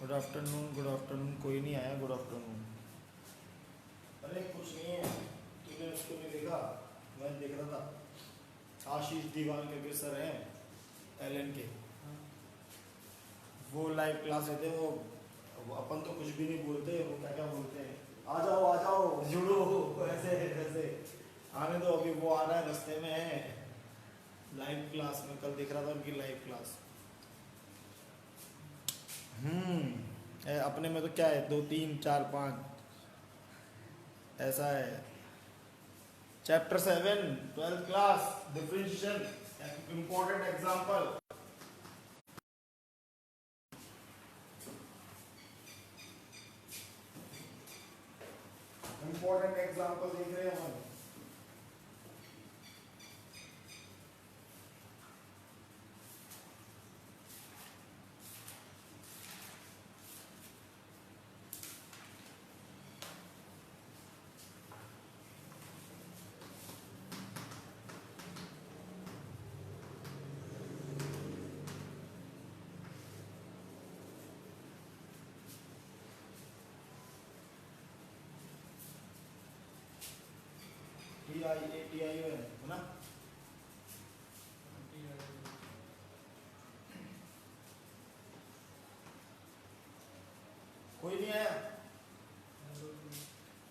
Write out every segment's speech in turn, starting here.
Good afternoon. कोई नहीं आया गुड आफ्टरनून। अरे कुछ नहीं है, तूने उसको नहीं देखा? मैं देख रहा था। आशीष दीवान के सर हैं एलन के, वो लाइव क्लास लेते हैं। वो अपन तो कुछ भी नहीं बोलते, वो क्या क्या बोलते हैं, आ जाओ जुड़ो, ऐसे ऐसे। आने दो, अभी वो आ रहा है, रास्ते में है लाइव क्लास में। कल देख रहा था उनकी लाइव क्लास। अपने में तो क्या है, 2 3 4 5 ऐसा है। Chapter 7 12th class, differentiation, important example. Important example देख रहे हैं हम। TIATIO है ना? कोई नहीं आया।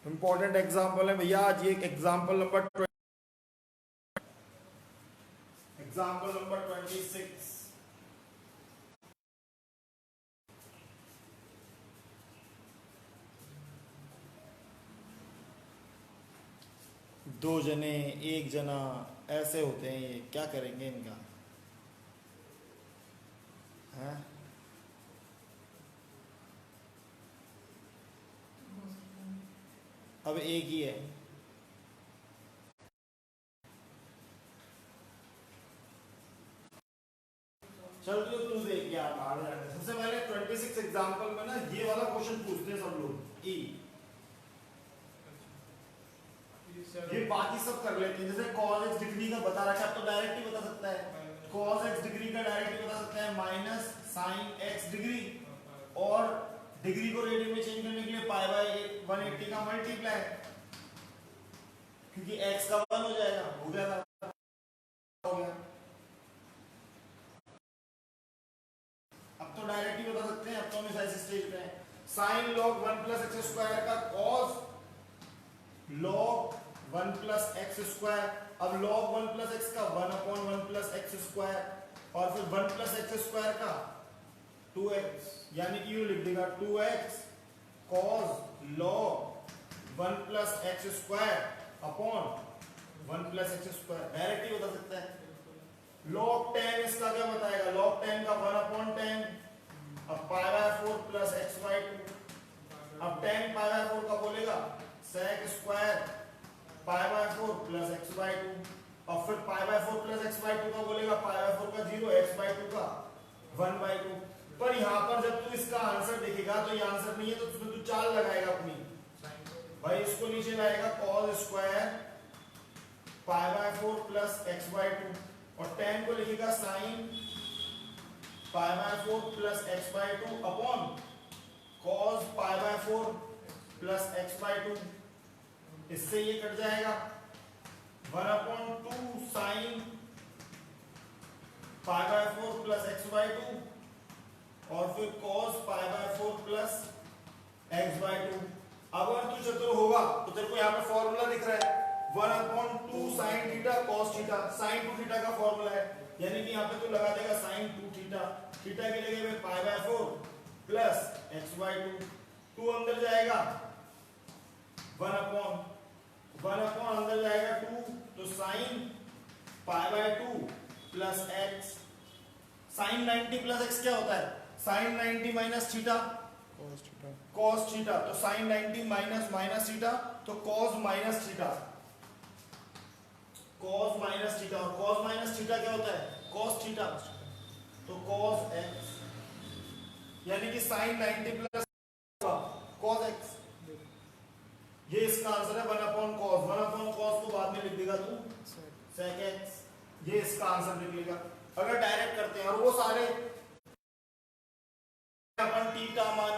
इंपॉर्टेंट एग्जांपल है भैया आज ये। Example number 26। दो जने, एक जना, ऐसे होते हैं ये। क्या करेंगे इनका? हैं? अब एक ही है। चल तू देख यार, आगे जाने से। सबसे पहले 26 एग्जांपल में ना ये वाला क्वेश्चन पूछते हैं सब लोग। ये बाकी सब कर लेते हैं, जैसे cos x डिग्री का बता रखा है, अब तो डायरेक्ट ही बता सकता है। cos x डिग्री का डायरेक्ट ही बता सकता है, माइनस sin x डिग्री, और डिग्री को रेडियन में चेंज करने के लिए पाई बाय 180 का मल्टीप्लाई, क्योंकि x का 1 हो जाएगा। हो गया था, हो गया। अब तो डायरेक्ट ही बता सकते हैं, अब तो हम इस स्टेज पे हैं। sin log 1 plus x square का cos log 1 plus x square. अब log 1 plus x का 1/1 plus x स्क्वायर, और फिर 1 plus x स्क्वायर का 2x, यानी कि यू लिख देगा 2x cos log 1 plus x square upon 1 plus x square. Direct ही बता सकता है। log 10 इसका क्या बताएगा? log 10 का 1/10, अब पाई बाय 4 प्लस x/2। अब 10 पाई बाय 4 का बोलेगा sec square pi by 4 plus x/2, और फिर पाई बाय 4 प्लस x/2 का बोलेगा पाई बाय 4 का 0, x/2 का 1/2। पर यहाँ पर जब तू इसका आंसर देखेगा तो ये आंसर नहीं है, तो उसमें तू चाल लगाएगा अपनी। भाई इसको नीचे लाएगा cos square pi by 4 plus x/2, और 10 को लिखेगा sin pi by 4 plus x/2 upon cos pi by 4 plus x/2। इससे ये कट जाएगा 1/2 sin pi by 4 plus x/2, और फिर cos pi by 4 plus x/2। अब अगर तू चतुर होगा तो तेरे को यहाँ पे फॉर्मूला दिख रहा है 1/2 sin theta cos theta. sin 2 theta का फॉर्मूला है, यानी कि यहाँ पे तू लगा देगा sin 2 थीटा। थीटा के जगह पे पाई बाय 4 प्लस x/2। 2 अंदर जाएगा 1/1 अंदर जाएगा 2, तो sin pi by 2 plus x। sin 90 plus x क्या होता है? sin 90 minus theta cos theta. तो sin 90 माइनस थीटा, तो cos minus theta. cos minus theta, और cos माइनस थीटा क्या होता है? cos theta. तो cos x, यानी कि sin 90 प्लस cos x। ये इसका आंसर है 1/cos। 1/cos को बाद में लिख देगा तू sec x, ये इसका आंसर निकलेगा। अगर डायरेक्ट करते हैं, और वो सारे अपन थीटा मान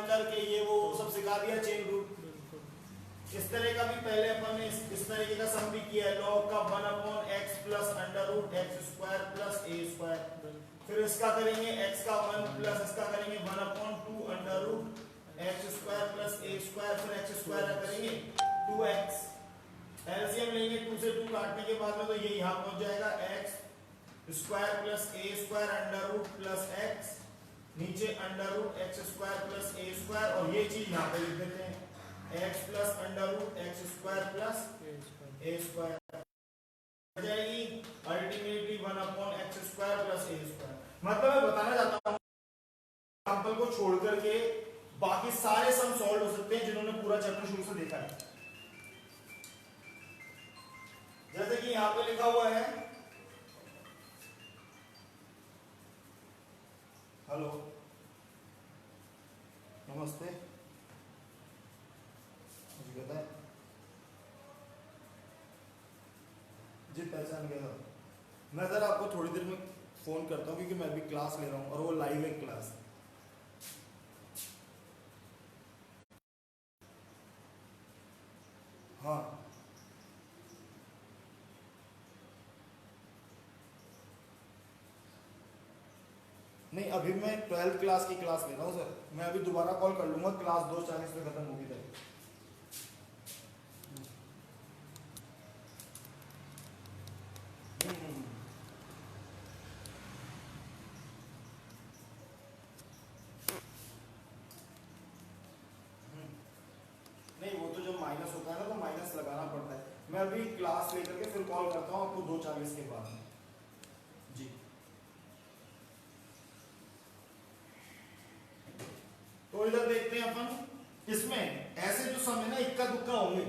लगा दिया चेन रूट। इस तरह का भी पहले अपन ने इस तरीके का सम भी किया है, log का 1/x plus under root X square plus ए स्क्वायर। फिर इसका करेंगे x का 1 प्लस इसका करेंगे 1/2 under root X square plus ए स्क्वायर, फिर एक्स स्क्वायर करेंगे 2x। एलसीएम लेंगे 2 से 2 काटने के बाद में तो ये यहाँ पहुंच जाएगा x स्क्वायर प्लस ए square under root plus x, नीचे under root X square plus ए स्क्वायर, और ये चीज यहाँ पे लिख देते हैं x plus under root X square plus ए स्क्वायर हो जाएगी अल्टीमेटली 1/x स्क्वायर प्लस ए स्क्वायर। मतलब मैं बताना चाहता हूँ एग्जांपल को छोड़ करके बाकी सारे सम सॉल्व हो सकते हैं जिन्होंने पूरा चैप्टर शुरू से देखा है। जैसे कि यहां पे लिखा हुआ है, हेलो नमस्ते, मुझे कहता है जी पहचान गया। मैं जरा आपको थोड़ी देर में फोन करता हूँ क्योंकि मैं अभी क्लास ले रहा हूँ और वो लाइव है क्लास। हाँ नहीं, अभी मैं 12th क्लास की क्लास ले रहा हूँ सर। मैं अभी दोबारा कॉल कर लूंगा, क्लास 2:40 पे खत्म होगी तक। नहीं वो तो जब माइनस होता है ना तो माइनस लगाना पड़ता है। मैं अभी क्लास लेकर के फिर कॉल करता हूँ आपको 2:40 के बाद जी। तो इधर देखते हैं अपन, इसमें ऐसे जो सम है ना इक्का दुक्का होंगे।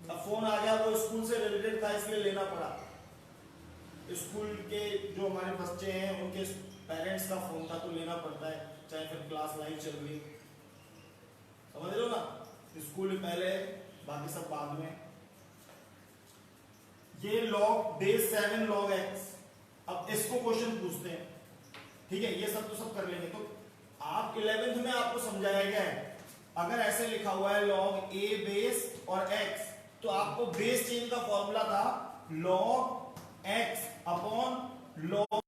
अब फोन आ गया वो स्कूल से रिलेटेड था इसलिए लेना पड़ा। स्कूल के जो हमारे बच्चे हैं उनके पेरेंट्स का फोन था तो लेना पड़ता है, चाहे फिर क्लास लाइव चल रही, समझ रहे हो ना। स्कूल पहले बाकी सब बाद में। ये log base 7 log x, अब इसको क्वेश्चन पूछते हैं, ठीक है। ये सब तो सब कर लेंगे। तो आप 11th में आपको समझाया गया है, अगर ऐसे लिखा हुआ है log a बेस और x, तो आपको बेस चेंज का फॉर्मूला था log x upon log,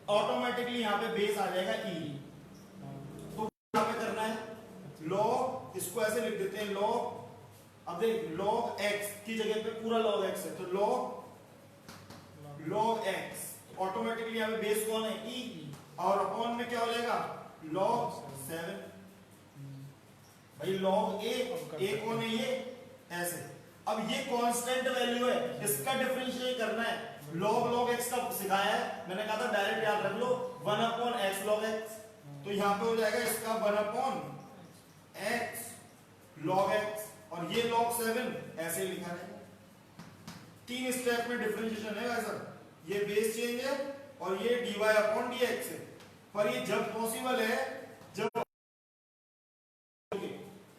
automatically यहाँ पे बेस आ जाएगा e। तो यहाँ पे करना है log, इसको ऐसे लिख देते हैं log, अब देख log x की जगह पे पूरा log x है तो log x, ऑटोमेटिकली यहाँ पे बेस कौन है e, और अपॉन में क्या हो जाएगा log 7। भाई log a कौन है ये ऐसे। अब ये कांस्टेंट वैल्यू है, इसका डिफरेंशिएट करना है। log x का सिखाया है, मैंने कहा था डायरेक्ट याद रख लो 1/x log x, तो यहाँ पे हो जाएगा इसका 1/x log x, और ये log 7 ऐसे लिखा है। 3 स्टेप में डिफरेंशिएशन है वैसा। ये बेस चेंज है और ये dy/dx है, पर ये जब पॉसिबल है जब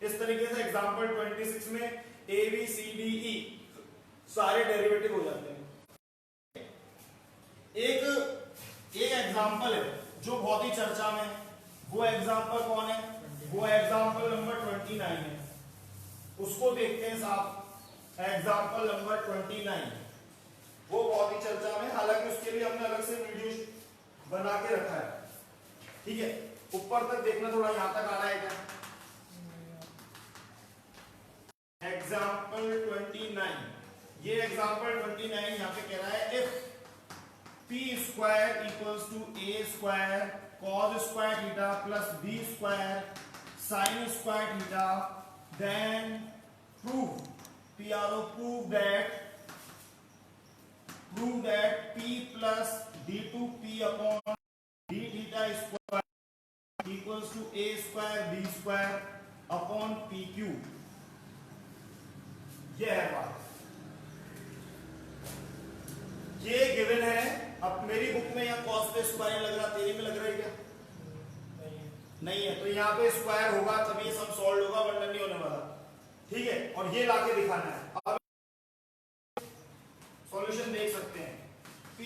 इस तरीके से एग्जांपल 26 में a b c d e सारे डेरिवेटिव हो जाते हैं। एक एग्जांपल है जो बहुत ही चर्चा में, वो एग्जांपल कौन है, वो एग्जांपल नंबर 29 है, उसको देखते हैं साहब। एग्जांपल नंबर 29 वो बहुत ही चर्चा में, हालांकि उसके लिए हमने अलग से वीडियो बना के रखा है, ठीक है। ऊपर तक देखना, थोड़ा यहां तक आ रहा है क्या। एग्जांपल 29, ये एग्जांपल 29 यहां पे कह रहा है if p square equals to a square cos square theta plus b square sin square theta, then prove p plus d2p upon d theta square equals to a square b square upon pq। ये है बात, ये given है। अब मेरी book में यहाँ cos पे स्क्वायर लग रहा, तेरी में लग रहा है क्या? नहीं है, तो यहाँ पे स्क्वायर होगा तभी ये सब सॉल्व होगा, वरना नहीं होने वाला, ठीक है। और ये लाके दिखाना है। अब सॉल्यूशन देख सकते हैं, p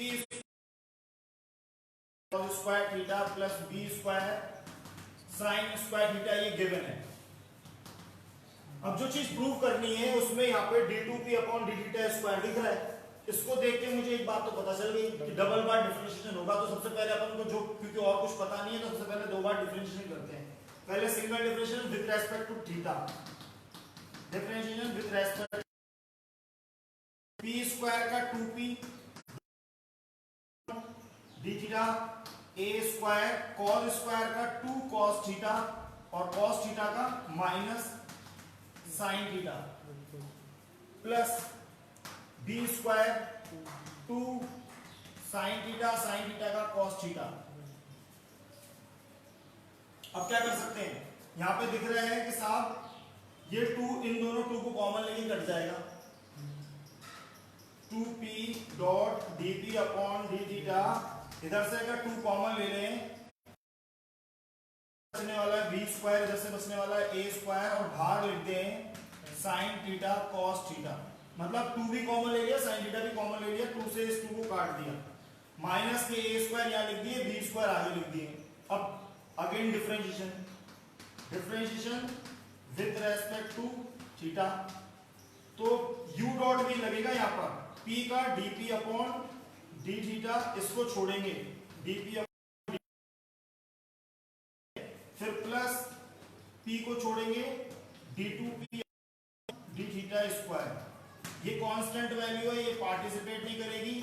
square theta plus b square sin square theta, ये गिवन है। अब जो चीज प्रूव करनी है उसमें यहाँ पे d2p upon d theta square दिख रहा है। इसको देख के मुझे एक बात तो पता चल गई कि डबल बार डिफरेंशिएशन होगा, तो सबसे पहले अपन को जो, क्योंकि और कुछ पता नहीं है तो सबसे पहले दो बार डिफरेंशिएशन करते हैं। पहले single differentiation with respect to theta, differentiation with respect p square का 2p d theta, a square cos square का 2 cos थीटा और cos थीटा का minus sin theta plus b square 2 sin theta का cos theta. अब क्या कर सकते हैं, यहां पे दिख रहा है कि साहब ये 2 इन दोनों 2 को कॉमन लेके कट जाएगा, 2p dot dp upon d theta, इधर से अगर 2 कॉमन ले लें बचने वाला है b स्क्वायर, इधर से बचने वाला है a स्क्वायर और बाहर लिख दें sin थीटा cos थीटा, मतलब 2 भी कॉमन ले लिया, sin थीटा भी कॉमन ले लिया, 2 से इस 2 को काट दिया, माइनस के a स्क्वायर यहां लिख दिए, b स्क्वायर आगे लिख दिए। अब again differentiation with respect to theta, तो u डॉट भी लगेगा यहां पर, p का dp अपॉन d थीटा, इसको छोड़ेंगे dp अपॉन, फिर प्लस p को छोड़ेंगे d2p d थीटा स्क्वायर। ये कांस्टेंट वैल्यू है, ये पार्टिसिपेट नहीं करेगी।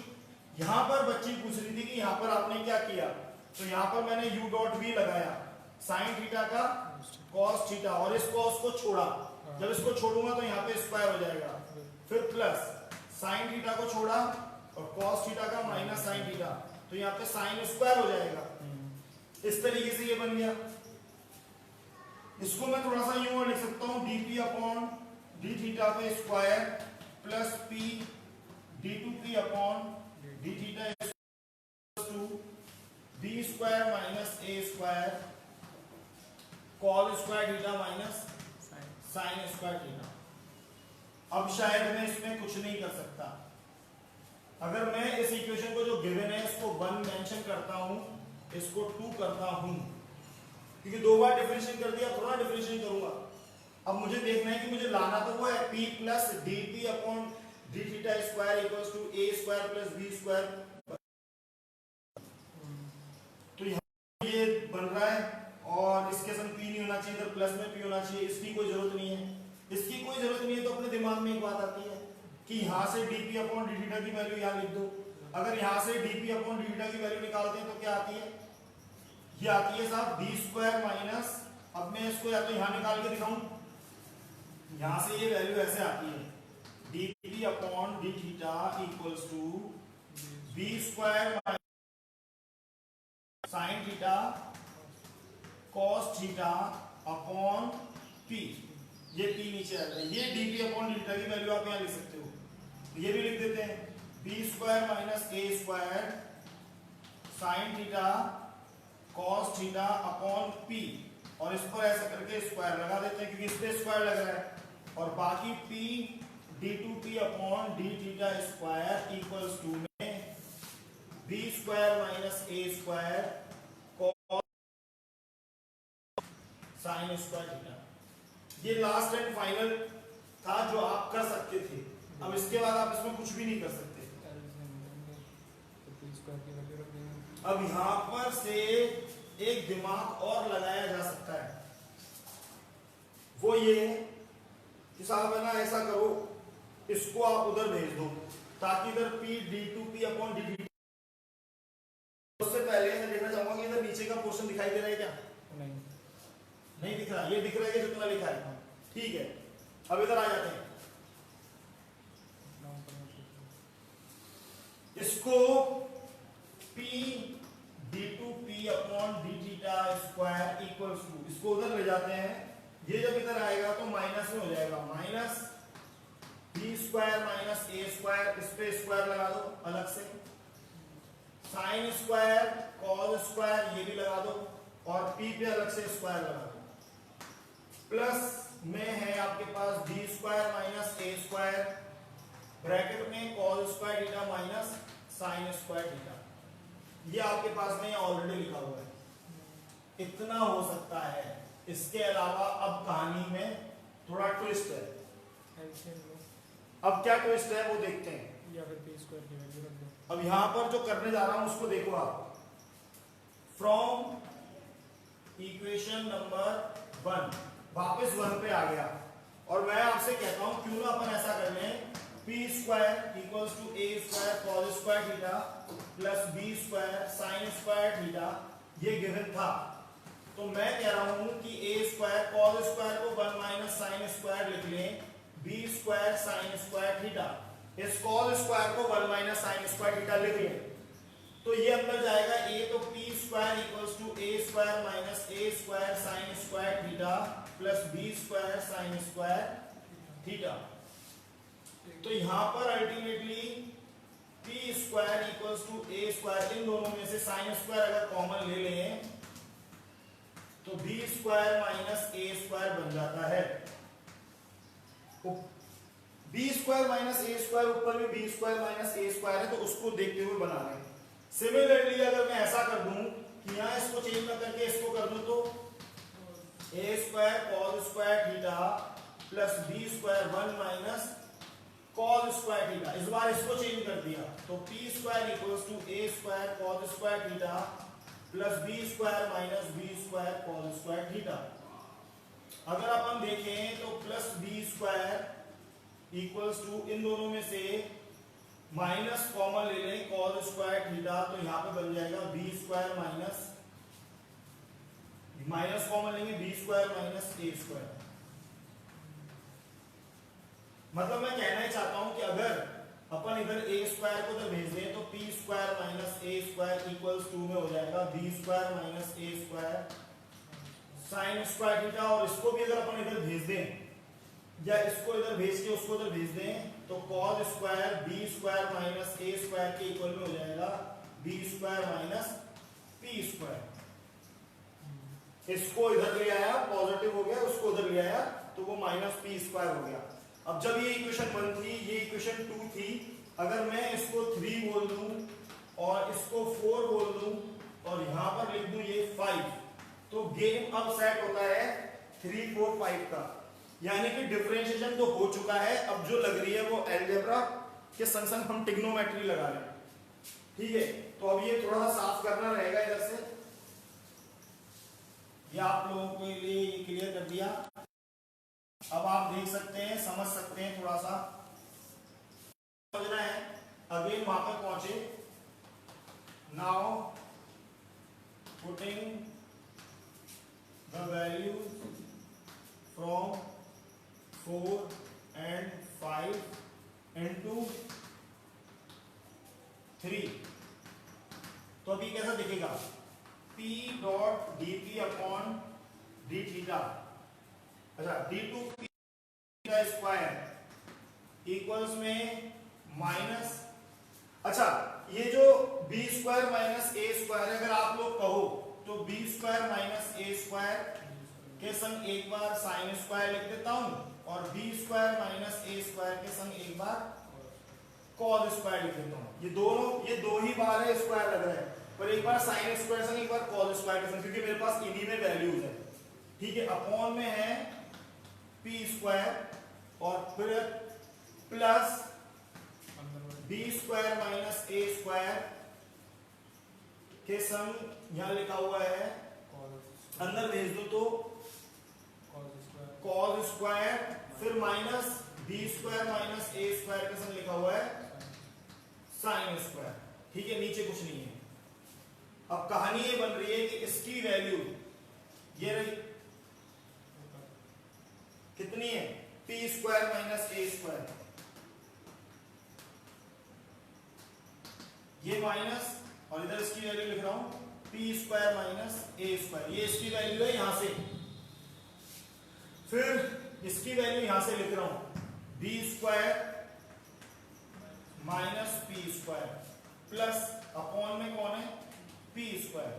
यहां पर बच्ची पूछ रही थी कि यहां पर आपने क्या किया, तो यहां पर मैंने u डॉट भी लगाया, साइन थीटा का cos थीटा, और इस cos को छोड़ा, जब इसको छोड़ूंगा तो यहाँ पे स्क्वायर हो जाएगा, फिर प्लस साइन थीटा को छोड़ा और cos थीटा का माइनस साइन थीटा, तो यहाँ पे साइन स्क्वायर हो जाएगा। इस तरीके से ये बन गया। इसको मैं थोड़ा सा यूं लिख सकता हूं, dp अपॉन d थीटा पे square plus p d2p upon d theta two b square minus a square cos square theta minus sign square theta. अब शायद मैं इसमें कुछ नहीं कर सकता, अगर मैं इस इक्वेशन को जो गिवन है इसको 1 मेंशन करता हूं, इसको 2 करता हूं, क्योंकि दो बार डिफरेंशिएट कर दिया, थोड़ा डिफरेंशिएट करूंगा। अब मुझे देखना है कि मुझे लाना तो वो है p plus dp upon d theta square equals to a square plus b square, तो यहाँ ये बन रहा है और इसके संग p नहीं होना चाहिए, इधर प्लस में p होना चाहिए, इसकी कोई जरूरत नहीं है, इसकी कोई जरूरत नहीं है। तो अपने दिमाग में एक बात आती है कि यहाँ से dp अपॉन d थीटा की वैल्यू यहाँ लिख दो, अगर यहाँ से dp अपॉन d थीटा की वैल्यू निकालते हैं तो क्या आती है, ये आती है साहब b स्क्वायर माइनस, अब मैं इसको या तो यहाँ निकाल के दिखाऊं, यहाँ से ये वैल्यू ऐसे आती है dp upon d theta equals to b square minus sine theta cos theta upon p, ये p नीचे आता है, ये dp अपॉन d थीटा की वैल्यू आप यहाँ लिख सकते हो, ये भी लिख देते हैं b square minus a square sine theta cos theta upon p, और इस पर ऐसा करके स्क्वायर लगा देते हैं क्योंकि इस पे स्क्वायर लग रहा है, और बाकी p d2p upon d theta square equals to में b square minus a square cos sine square theta. ये लास्ट एंड फाइनल था जो आप कर सकते थे, अब इसके बाद आप इसमें कुछ भी नहीं कर सकते। अब यहां पर से एक दिमाग और लगाया जा सकता है, वो ये कि साहब है ना ऐसा करो, इसको आप उधर भेज दो ताकि इधर p d2p upon d theta. उससे पहले मैं देखना चाहूंगा कि इधर नीचे का पोर्शन दिखाई दे रहा है क्या, नहीं दिख रहा, ये दिख रहा है कि जितना लिखा है, ठीक है। अब इधर आ जाते हैं, इसको p d2p upon d theta square equals to, इसको उधर ले जाते हैं, ये जब इधर आएगा तो माइनस में हो जाएगा, minus b square minus a square, इस पे स्क्वायर लगा दो अलग से, साइन स्क्वायर cos स्क्वायर ये भी लगा दो, और p पे अलग से स्क्वायर लगा दो, प्लस में है आपके पास b square minus a square bracket में cos square theta minus sign square theta, ये आपके पास में ऑलरेडी लिखा हुआ है। इतना हो सकता है, इसके अलावा अब कहानी में थोड़ा ट्विस्ट है। एलसीएम लो अब क्या ट्विस्ट है वो देखते हैं। या फिर पी स्क्वायर की वैल्यू रख दो। अब यहां पर जो करने जा रहा हूं उसको देखो आप। फ्रॉम इक्वेशन नंबर 1 वापस 1 पे आ गया और मैं आपसे कहता हूं क्यों ना अपन ऐसा कर लें, p square equals to A square cos square theta plus B square sine square theta, ये गिवन था। तो मैं कह रहा हूं कि ए स्क्वायर कॉस स्क्वायर को 1 माइनस साइन स्क्वायर लिख लें, b square sine square theta, इस कॉस स्क्वायर को 1 माइनस साइन स्क्वायर थीटा लिख लें। तो ये अंदर जाएगा ए, तो P square equals to A square minus A square sine square theta plus B square sine square theta. तो यहां पर ultimately P square equals to A square, इन दोनों में से साइन स्क्वायर अगर कॉमन ले लें तो बी स्क्वायर माइनस ए स्क्वायर बन जाता है। बी स्क्वायर माइनस ए स्क्वायर, ऊपर में बी स्क्वायर माइनस ए स्क्वायर है, तो उसको देखते हुए बना रहे हैं। सिमिलरली अगर मैं ऐसा कर दूं कि यहां इसको चेंज ना करके इसको कर दूं तो A square cos square theta plus B square 1 minus cos square theta, इस बार इसको चेंज कर दिया तो P square equals to A square cos square theta plus B square minus B square cos square theta. अगर अपन देखें तो plus B square equals to, इन दोनों में से माइनस कॉमन ले लें कॉस स्क्वायर थीटा, तो यहां पे बन जाएगा बी स्क्वायर माइनस कॉमन लेंगे बी स्क्वायर माइनस ए स्क्वायर। मतलब मैं कहना ही चाहता हूं कि अगर अपन इधर ए स्क्वायर को तो भेज दें तो P square minus A square equals to में हो जाएगा बी स्क्वायर माइनस ए स्क्वायर साइन स्क्वायर थीटा, और इसको भी अगर अपन इधर भेज दें या इसको इधर भेज के उसको इधर भेज दें तो cos square B square minus ए स्क्वायर के इक्वल में हो जाएगा B square minus P square. इसको इधर ले आया पॉजिटिव हो गया, उसको उधर ले आया तो वो माइनस पी स्क्वायर हो गया। अब जब ये इक्वेशन 1 थी, ये इक्वेशन 2 थी, अगर मैं इसको 3 बोल दूं और इसको 4 बोल दूं और यहां पर लिख दूं ये 5, तो गेम अब सेट होता है 3 4 5 का, यानी कि डिफरेंशिएशन तो हो चुका है। अब जो लग रही है वो अलजेब्रा के संग संग हम ट्रिग्नोमेट्री लगा लें। ठीक है, तो अब ये थोड़ा सा साफ करना रहेगा इधर से, ये आप लोगों के लिए ये क्लियर कर दिया। अब आप देख सकते हैं, समझ सकते हैं, थोड़ा सा समझना है। अगेन वहां पर पहुंचे, now putting the value from 4 and 5 into 3, तो अभी कैसा दिखेगा P dot D P upon D theta, अच्छा d2p का स्क्वायर इक्वल्स में माइनस, अच्छा ये जो b स्क्वायर माइनस ए स्क्वायर, अगर आप लोग कहो तो b स्क्वायर माइनस ए स्क्वायर के संग एक बार साइन स्क्वायर लिख देता हूं और b स्क्वायर माइनस ए स्क्वायर के संग एक बार कॉस स्क्वायर लिख देता हूं। ये दो ही बार है स्क्वायर लग रहा है, पर एक बार साइन स्क्वायर संग एक बार कॉस स्क्वायर के संग, क्योंकि मेरे पास इन्हीं में वैल्यूज है। ठीक है, अपॉन में है पी स्क्वायर और फिर प्लस बी स्क्वायर माइनस ए स्क्वायर के संग यहां लिखा हुआ है, अंदर भेज दो तो कॉस स्क्वायर, फिर माइनस बी स्क्वायर माइनस ए स्क्वायर के संग लिखा हुआ है साइन स्क्वायर। ठीक है, नीचे कुछ नहीं है। अब कहानी ये बन रही है कि इसकी वैल्यू ये रही, कितनी है पी स्क्वायर माइनस ए स्क्वायर, ये माइनस और इधर इसकी वैल्यू लिख रहा हूं पी स्क्वायर माइनस ए स्क्वायर, ये इसकी वैल्यू है यहां से, फिर इसकी वैल्यू यहां से लिख रहा हूं b square minus P square plus upon में कौन है पी स्क्वायर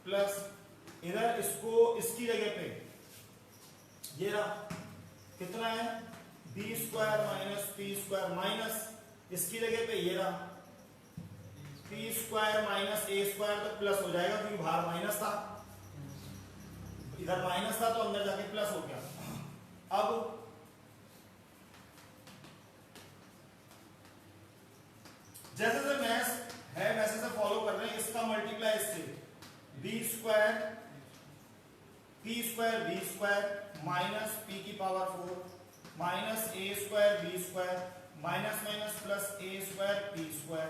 प्लस इधर इसको इसकी जगह पे ये रहा कितना है b square minus P square minus इसकी जगह पे ये रहा पी स्क्वायर माइनस ए स्क्वायर तक प्लस हो जाएगा क्योंकि बाहर माइनस था, इधर माइनस था तो अंदर जाके प्लस हो गया। अब जैसे से मैथ है वैसे से फॉलो कर रहे हैं। इसका मल्टीप्लाई इससे B square P square B square minus P की पावर 4 माइनस ए square B square minus minus plus ए स्क्वायर पी स्क्वायर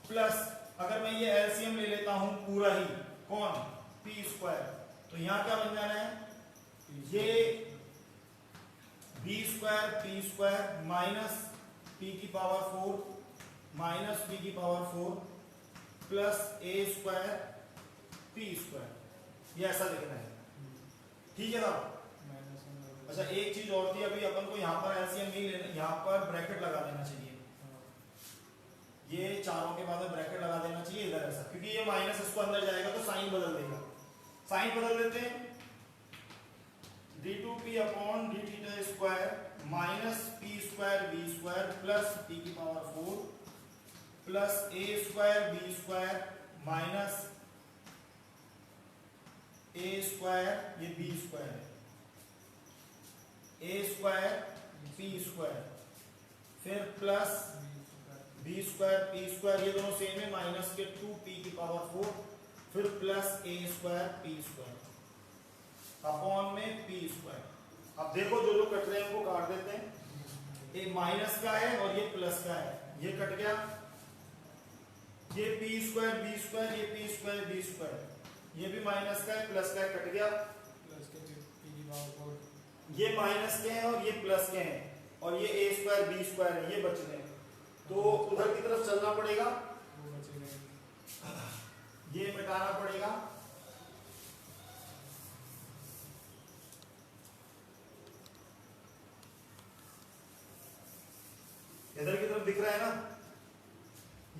प्लस अगर मैं ये एलसीएम ले लेता हूं पूरा ही कौन पी स्क्वायर, तो यहां क्या बन जाना है ये b square P square minus P की पावर 4 माइनस पी की पावर 4 प्लस ए स्क्वायर पी स्क्वायर, ये ऐसा लिखना है। ठीक है ना। अच्छा एक चीज और थी, अभी अपन को यहाँ पर एलसीएम नहीं लेना, यहाँ पर ब्रैकेट लगा देना चाहिए। ये चारों के बाद ब्रैकेट लगा देना चाहिए इधर ऐसा, क्योंकि ये माइनस इसको अंदर जाएगा तो साइन बदल देगा। साइन बदल देते हैं d2p upon d theta square minus p square b square plus p की power 4 plus a square b square minus a square ये b स्क्वायर है a स्क्वायर p स्क्वायर फिर plus b square p square, ये दोनों same है minus के 2p की power 4 फिर plus a square p square upon में p स्क्वायर। अब देखो जो जो कट रहे हैं उनको काट देते हैं, ये माइनस का है और ये प्लस का है, ये कट गया, ये p स्क्वायर b स्क्वायर ये p स्क्वायर b स्क्वायर, ये भी माइनस का है प्लस का है, कट गया, प्लस के p की पावर 4 ये माइनस के हैं और ये प्लस के हैं और ये a स्क्वायर b स्क्वायर है, ये बच गए, तो उधर की तरफ चलना पड़ेगा, वो बचेगा, ये मिटाना पड़ेगा। इधर की तरफ दिख रहा है ना,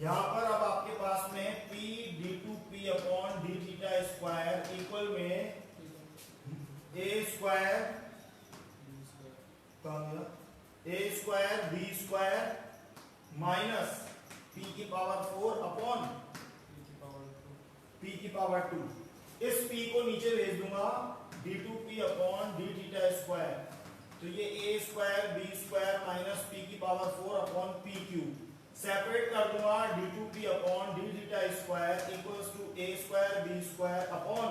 यहां पर अब आपके पास में p d2p upon d theta square equal में a square a square b square minus p की पावर 4 अपॉन p की पावर 2। इस p को नीचे भेज दूंगा d2p upon d theta square, तो ये a square b square minus p की power 4 upon p cube, separate कर दूंगा d2p upon d theta square equals to a square b square upon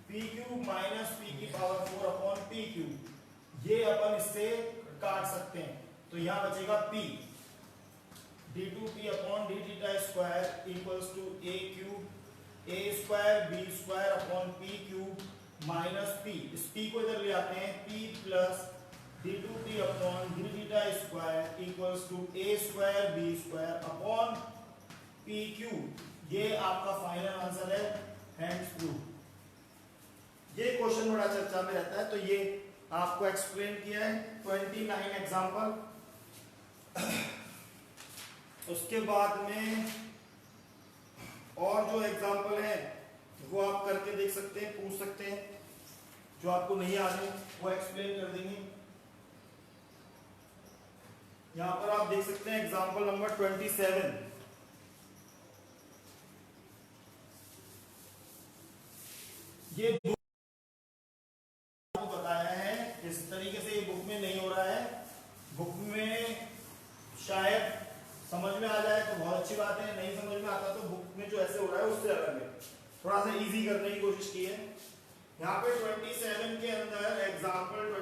p cube minus p की power 4 upon p cube. ये अपन इससे काट सकते हैं, तो यहां बचेगा p d2p upon d theta square equals to a cube a square b square upon p cube minus p, इस p को इधर ले आते हैं p plus d2p upon d theta square equals to a square b square upon p cube. ये आपका final answer है, hence proved. ये क्वेश्चन बड़ा चर्चा में रहता है, तो ये आपको एक्सप्लेन किया है 29 एग्जांपल। उसके बाद में और जो एग्जांपल है वो आप करके देख सकते हैं, पूछ सकते हैं, जो आपको नहीं आ रहे वो एक्सप्लेन कर देंगे। यहां पर आप देख सकते हैं एग्जांपल नंबर 27। ये बुक को बताया है, इस तरीके से ये बुक में नहीं हो रहा है, बुक में शायद समझ में आ जाए तो बहुत अच्छी बात है, नहीं समझ में आता तो बुक में जो ऐसे हो रहा है उससे अलग है, थोड़ा सा इजी करने की कोशिश की है। यहाँ पे 27 के अंदर एग्जांपल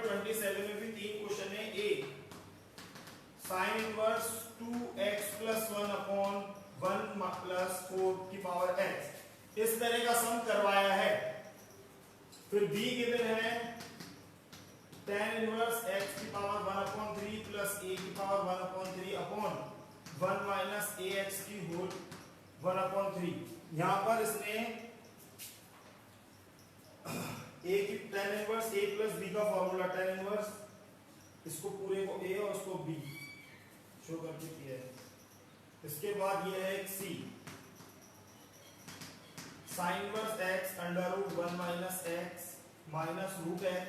27 में भी 3 क्वेश्चन है। A sine inverse 2x plus 1 upon 1 plus 4 की पावर x, इस तरह का सम करवाया है। फिर बी गिवन है tan इनवर्स x की पावर 1 अपॉन 3 प्लस a की power 1 upon 3 upon 1 minus ax की होल 1 अपॉन 3। यहां पर इसने a की tan inverse a plus b का फॉर्मूला tan इनवर्स, इसको पूरे को a और इसको b शो करके किया है। इसके बाद ये है एक c sine inverse x under root 1 minus x minus root x।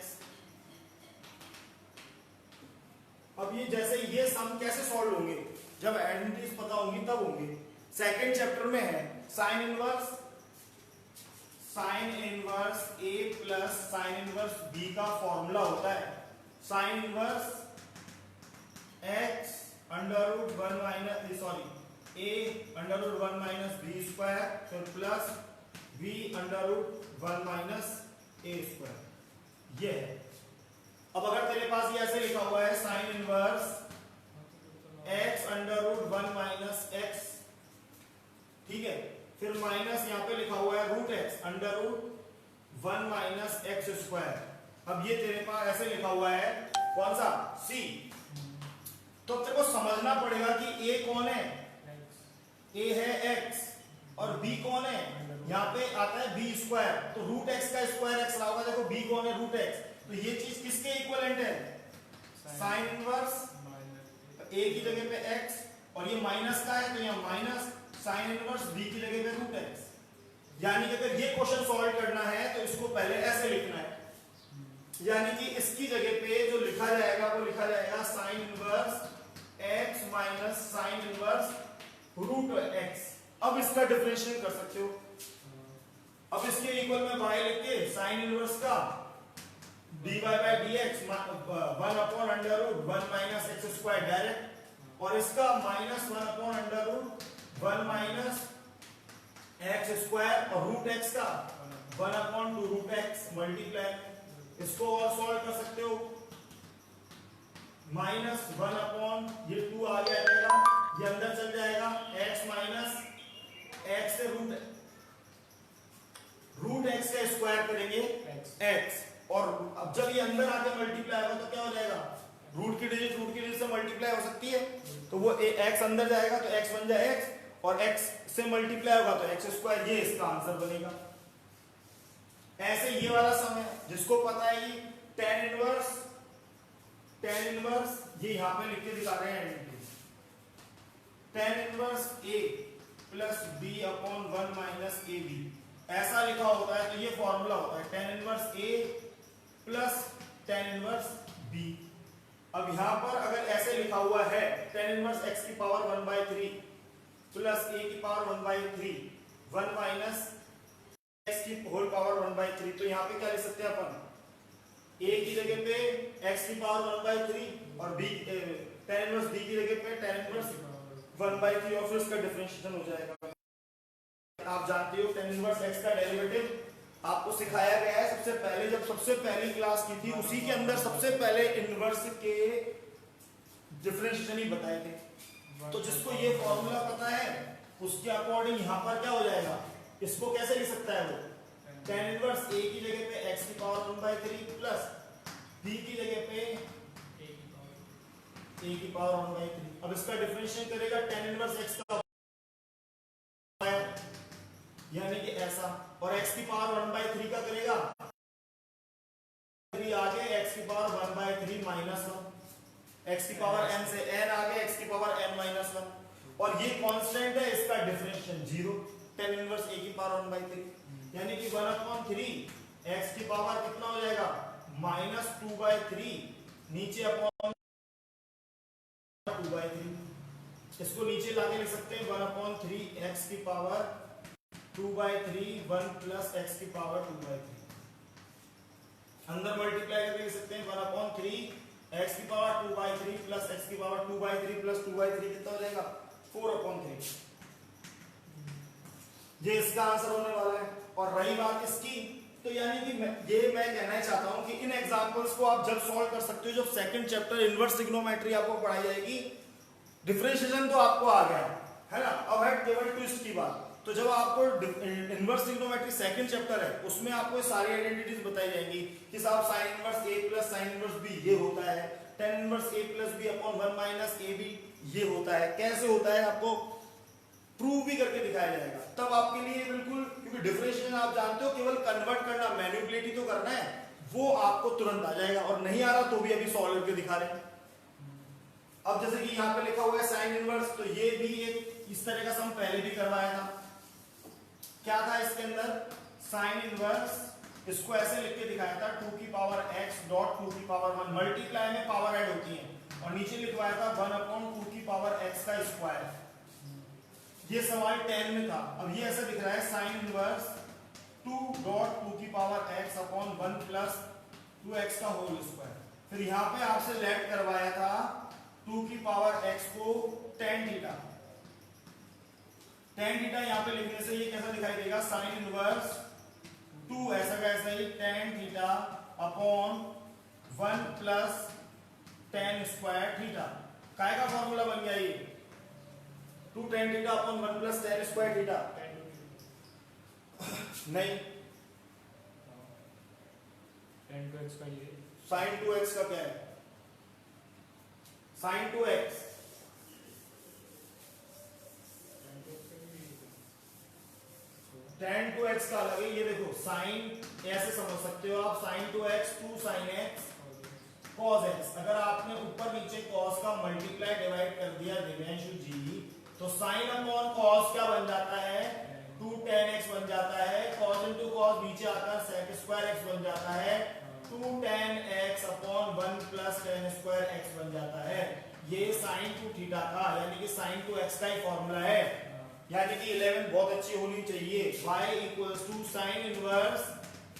अब ये जैसे ये सम कैसे सॉल्व होंगे, जब आइडेंटिटीज पता होंगी तब होंगे। सेकंड चैप्टर में है sine inverse a plus sine inverse b का फॉर्मूला होता है। Sine inverse x under root 1 minus sorry a under root 1 minus B square फिर plus b under root 1 minus a square. ये है। अब अगर तेरे पास ये ऐसे लिखा हुआ है sine inverse x under root 1 minus x, ठीक है, फिर माइनस यहाँ पे लिखा हुआ है root x under root 1 minus x square. अब ये तेरे पास ऐसे लिखा हुआ है कौन सा c, तो तेरे को समझना पड़ेगा कि a कौन है, a है x और b कौन है, यहाँ पे आता है b स्क्वायर, तो रूट x का स्क्वायर x रहा होगा। देखो b कौन है रूट x, तो ये चीज किसके इक्विवेलेंट है, साइन इनवर्स a की जगह पे x और ये माइनस का है तो यहाँ माइनस साइन इनवर्स b की जगह पे रूट x। यानी कि अगर ये क्वेश्चन सॉल्व करना है तो इसको पहले ऐसे लिखना है, यानी कि इसकी जगह पे जो लिखा जाएगा वो लिखा जाएगा sine inverse x minus sine inverse root x। अब इसका डिफरेंशिएट कर सकते हो। अब इसके इक्वल में y लिख के साइन इनवर्स का dy by dx 1 upon under root 1 minus x square direct, और इसका minus 1 upon under root 1 minus x square और रूट x का 1 अपॉन 2 रूट x मल्टीप्लाई। इसको और सॉल्व कर सकते हो, माइनस 1 अपॉन ये 2 आ जाएगा, ये अंदर चल जाएगा, x माइनस x से रूट x का स्क्वायर करेंगे x, और अब जब ये अंदर आके मल्टीप्लाई होगा तो क्या हो जाएगा, रूट की डिजिट से मल्टीप्लाई हो सकती है, तो वो x अंदर जाएगा तो x बन जाए x, और x से मल्टीप्लाई होगा तो x स्क्वायर, ये इसका आंसर बनेगा। ऐसे ये वाला सम है जिसको पता है कि tan इनवर्स ये यहां पे लिख के दिखा रहे हैं, tan inverse a plus b upon 1 minus ab, ऐसा लिखा होता है तो ये फॉर्मूला होता है tan inverse a plus tan inverse b। अब यहां पर अगर ऐसे लिखा हुआ है tan इनवर्स x की पावर 1/3 प्लस a की पावर 1/3 1 माइनस x की होल पावर 1/3, तो यहाँ पे क्या लिख सकते हैं अपन, a की जगह पे x की पावर 1/3 और b tan इनवर्स b की जगह पे tan इनवर्स 1/3, और फिर इसका डिफरेंशिएशन हो जाएगा। आप जानते हो tan इनवर्स x का डेरिवेटिव आपको सिखाया गया है सबसे पहले, जब सबसे पहली क्लास की थी उसी के अंदर सबसे पहले इनवर्स के डिफरेंशिएशन ही बताए थे। तो जिसको ये फॉर्मूला पता है उसके अकॉर्डिंग यहाँ पर क्या हो जाएगा, इसको कैसे लिख सकता है वो, tan इनवर्स a की जगह पे x की पावर 1/3 प्लस b की जगह पे a की पावर 1/3। अब इसका डिफरेंशिएट करेगा tan इनवर्स x का यानी कि ऐसा, और x की पावर 1/3 का करेगा 3 आगे x की पावर 1/3 माइनस 1, x की पावर n से n आगे x की पावर n माइनस 1, और ये कांस्टेंट है, इसका डिफरेंशिएशन 0, tan इनवर्स a की पावर 1/3 यानी कि 1/3 x की पावर कितना हो जाएगा -2/3 नीचे अपॉन 2/3, इसको नीचे लाके लिख सकते हैं 1/3 x की पावर 2/3 1 प्लस x की पावर 2/3, अंदर मल्टीप्लाई करके लिख सकते हैं 1/3 x की पावर 2/3 प्लस x की पावर 2/3 प्लस 2/3 कितना हो जाएगा 4/3। ये इसका आंसर होने वाला है। और रही बात इसकी, तो यानी कि मैं कहना चाहता हूं कि इन एग्जांपल्स को आप जब सॉल्व कर सकते हो, जब सेकंड चैप्टर इनवर्स ट्रिग्नोमेट्री आपको पढ़ाई जाएगी, डिफरेंशिएशन तो आपको आ गया है ना, अब है केवल ट्विस्ट की बात। तो जब आपको इनवर्स ट्रिग्नोमेट्री सेकंड चैप्टर है उसमें आपको सारी आइडेंटिटीज बताई जाएंगी कि साहब sign inverse a plus sine inverse b ये होता है, tan inverse a plus b upon 1 minus ab ये होता है, कैसे होता है आपको प्रूव भी करके दिखाया जाएगा। तब आपके लिए बिल्कुल, क्योंकि डिफरेंशिएशन आप जानते हो केवल कन्वर्ट करना, मैनिपुलेट ही तो करना है, वो आपको तुरंत आ जाएगा, और नहीं आ रहा तो भी अभी सॉल्व करके दिखा रहे हैं। अब जैसे कि यहाँ पे लिखा हुआ है साइन इनवर्स, तो ये भी एक इस तरह का सम पहले भी करवाया था। क्या था इसके अंदर, साइन इनवर्स, इसको ऐसे लिख के दिखाया था 2 की पावर x डॉट 2 की पावर 1, मल्टीप्लाई में पावर ऐड होती है, और नीचे लिखवाया था 1/2 की पावर x का स्क्वायर। ये सवाल 10 में था। अब ये ऐसा दिख रहा है साइन इनवर्स 2 डॉट 2 की power x upon 1 plus 2x का होल स्क्वायर। फिर यहाँ पे आपसे लेट करवाया था 2 की पावर x को tan थीटा। tan थीटा यहां पे लिखने से ये कैसा दिखाई देगा, sin इनवर्स 2 ऐसा का ऐसा ही tan theta upon 1 plus tan square theta. काय का फॉर्मूला बन गया ये, 2 tan theta upon 1 plus tan square theta. नहीं, tan 2x का ये sin 2x का क्या है, sin 2x tan 2x का अलग है। ये देखो sin ऐसे समझ सकते हो आप, sin 2x 2 sin x cos x। अगर आपने ऊपर नीचे cos का मल्टीप्लाई डिवाइड कर दिया दिव्यांशु जी, तो sin अपॉन cos क्या बन जाता है, 2 tan x बन जाता है। cos into cos नीचे आकर sec स्क्वायर x बन जाता है, 2 tan x upon 1 plus tan square x बन जाता है। ये sin 2 थीटा था, यानी कि sin 2x का ही फॉर्मूला है। यानी कि 11 बहुत अच्छी होनी चाहिए। y equals to sine inverse,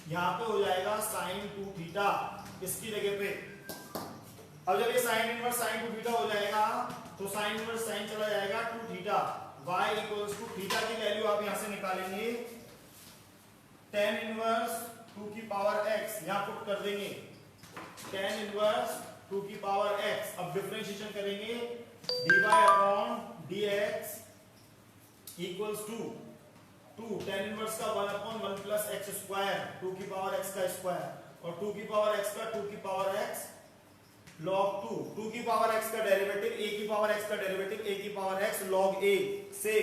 यहां पे हो जाएगा sin 2 थीटा इसकी जगह पे। अब जब ये sin इनवर्स sin 2 थीटा हो जाएगा तो sin इनवर्स sin चला जाएगा 2 theta. y equals to theta की वैल्यू आप यहां से निकालेंगे, tan इनवर्स 2 की पावर x यहां पुट कर देंगे, tan इनवर्स 2 की पावर x। अब डिफरेंशिएशन करेंगे, dy upon dx equals to 2 tan inverse का 1 अपॉन 1 प्लस x स्क्वायर, 2 की पावर x का स्क्वायर, और 2 की पावर x का 2 की पावर x log 2। 2 की पावर x का डेरिवेटिव, a की पावर x का डेरिवेटिव, a की पावर x log a से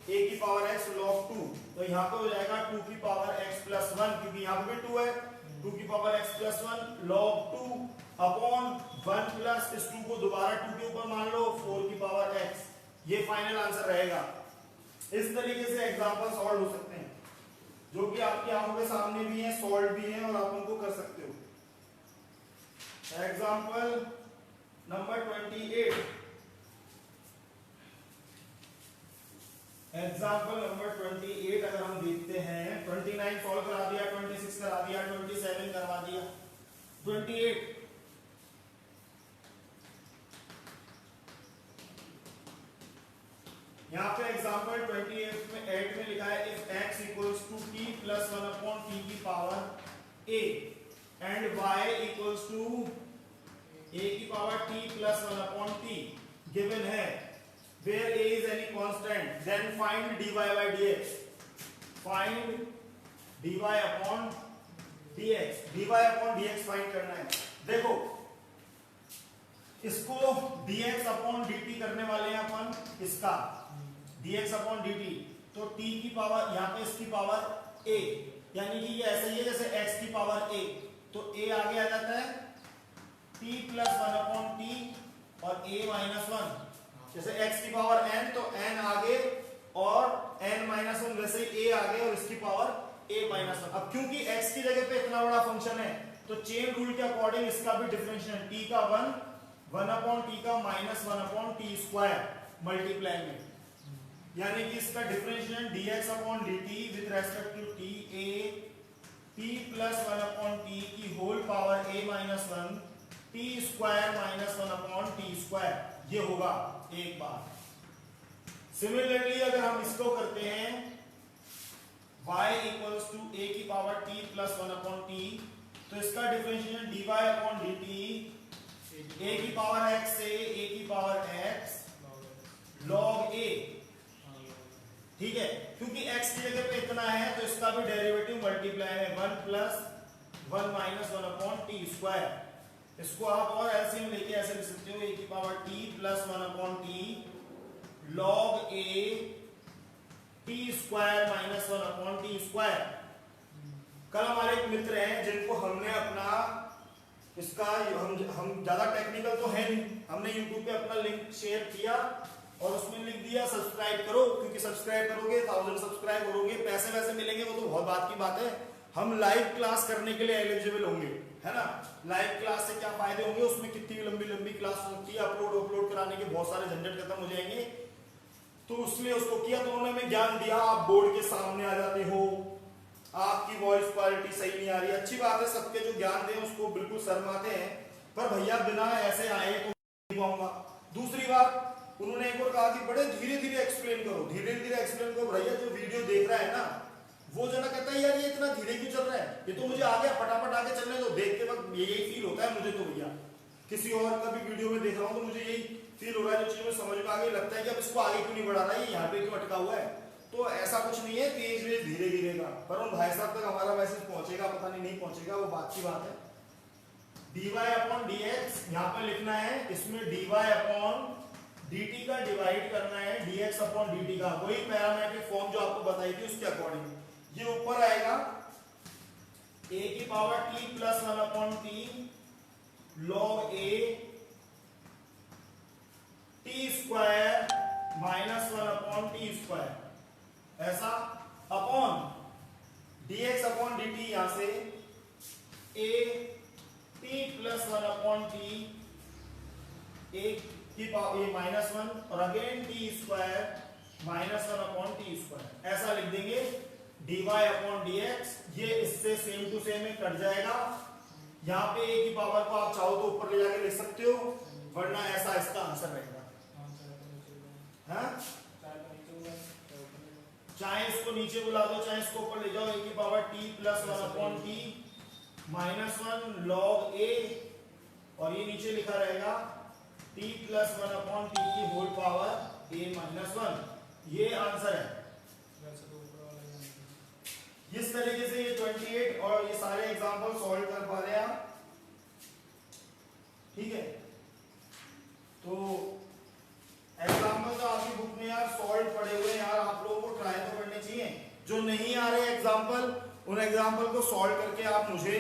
a की पावर x log 2। तो यहाँ पे हो जाएगा 2 की पावर x प्लस 1, क्योंकि यहाँ पे भी 2 है, 2 की power x plus 1 log 2 upon 1 plus इस 2 को दोबारा 2 के ऊपर मान लो 4 की पावर x। ये फाइनल आंसर रहेगा। इस तरीके से एग्जांपल सॉल्व हो सकते हैं, जो कि आपकी आंखों के सामने भी हैं, सॉल्व भी हैं, और आप उनको कर सकते हो। Example number 28। एग्जांपल नंबर 28 अगर हम देखते हैं, 29 सॉल्व करा दिया, 26 करा दिया, 27 करवा दिया, 28 यहाँ पे एग्जांपल 28 में लिखा है, if x equals to t plus 1 upon t की power a and y equals to a की power t plus 1 upon t given है, where a is any constant, then find dy by dx। find dy upon dx, dy upon dx find करना है। देखो इसको dx upon dt करने वाले हैं अपन, इसका dx अपॉन dt, तो t की पावर यहाँ पे इसकी पावर a, यानी कि ये ऐसे ही है जैसे x की पावर a, तो a आगे आ जाता है t प्लस 1 अपॉन t और a माइनस 1। जैसे x की पावर n तो n आगे और n माइनस 1, वैसे ही a आगे और इसकी पावर a माइनस 1। अब क्योंकि x की जगह पे इतना बड़ा फंक्शन है, तो चेन रूल के अकॉर्डिंग इसका भी डिफरेंशियल t का 1 अपॉन t का minus 1 upon t square multiply में, यानी कि इसका differential dx upon dt with respect to t a t plus 1 upon t की whole power a minus 1 t square minus 1 upon t square, ये होगा एक बार। सिमिलरली अगर हम इसको करते हैं, y इक्वल्स टू a की power t plus 1 upon t, तो इसका differential dy upon dt a की पावर x से a की पावर x log a, ठीक है, क्योंकि x की जगह पे इतना है तो इसका भी डेरिवेटिव मल्टीप्लाई है, 1 plus 1 minus 1 upon T square. इसको आप और एलसीएम लेके ऐसे लिख सकते हो, a की power t plus 1 upon T log a T square minus 1 upon T square. कल हमारे एक मित्र हैं जिनको हमने अपना इसका हम ज्यादा टेक्निकल तो है नहीं, हमने YouTube पे अपना लिंक शेयर किया और उसमें लिख दिया सब्सक्राइब करो, क्योंकि सब्सक्राइब करोगे 1000 सब्सक्राइब करोगे, पैसे वैसे मिलेंगे, वो तो बहुत बात की बात है। हम लाइव क्लास करने के लिए एलिजिबल होंगे, है ना। लाइव क्लास से क्या फायदे होंगे, उसमें कितनी लंबी लंबी क्लास होती है, अपलोड कराने के बहुत सारे झंझट खत्म हो जाएंगे, तो इसलिए उसको किया। तो उन्होंने हमें ज्ञान दिया, आप बोर्ड के सामने आ जाते हो, आपकी वॉइस क्वालिटी सही नहीं आ रही, अच्छी बात है, सबके जो ज्ञान दें उसको बिल्कुल शर्माते हैं, पर भैया बिना ऐसे आए तो नहीं पाऊंगा। दूसरी बात उन्होंने एक और कहा कि बड़े धीरे धीरे एक्सप्लेन करो, धीरे धीरे एक्सप्लेन करो। भैया जो वीडियो देख रहा है ना वो जना कहता है यार ये इतना धीरे क्यों चल रहा है, ये तो मुझे आ गया, फटाफट आगे चलने दो। देख के वक्त यही फील होता है मुझे तो भैया, किसी और का भी वीडियो में देख रहा हूँ तो मुझे यही फील हो रहा है, जो चीज में समझ में आ गई लगता है कि अब इसको आगे क्यों नहीं बढ़ा रहा है, यहाँ पे क्यों अटका हुआ है। तो ऐसा कुछ नहीं है, तेज वेज धीरे धीरे का। पर उन भाई साहब तक हमारा मैसेज पहुंचेगा, पता नहीं पहुंचेगा, वो बात की बात है। dy अपॉन dx यहाँ पे लिखना है, इसमें dy अपॉन dt का डिवाइड करना है dx अपॉन dt का, वही पैरामेट्रिक फॉर्म जो आपको बताई थी उसके अकॉर्डिंग। ये ऊपर आएगा a की power t plus 1 upon t log a t square minus 1 upon t square, ऐसा अपॉन dx अपॉन dt यहां से a t plus 1 upon t a की पावर a माइनस 1 और again t square minus 1 upon t square, ऐसा लिख देंगे dy upon dx। ये इससे सेम टू सेम कट जाएगा। यहाँ पे a की पावर को आप चाहो तो ऊपर ले जाके लिख सकते हो, वरना ऐसा इसका आंसर रहेगा। हाँ? चाहे इसको नीचे बुला दो चाहे इसको ऊपर ले जाओ, a की power t plus 1 upon t minus 1 log a, और ये नीचे लिखा रहेगा t प्लस 1 अपॉन t की होल पावर a माइनस 1। ये आंसर है। इस तरीके से ये 28 और ये सारे एग्जांपल सॉल्व कर पा रहे हैं आप, ठीक है। तो एग्जांपल तो आपकी बुक में यार सॉल्व पड़े हुए हैं यार, आप लोगों को ट्राई तो करने चाहिए। जो नहीं आ रहे एग्जांपल, उन एग्जांपल को सॉल्व करके आप मुझे,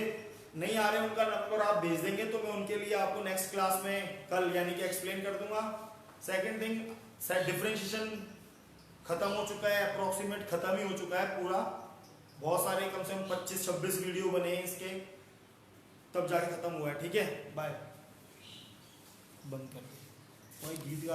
नहीं आ रहे उनका नंबर आप भेज देंगे तो मैं उनके लिए आपको नेक्स्ट क्लास में कल यानी कि एक्सप्लेन कर दूंगा। सेकंड थिंग, डिफरेंशिएशन खत्म हो चुका है, अप्रोक्सीमेट खत्म ही हो चुका है पूरा। बहुत सारे कम से कम 25-26 वीडियो बने हैं इसके, तब जाके खत्म हुआ है, ठीक है। बाय, बंद कर दो, कोई गीत गा रहा है।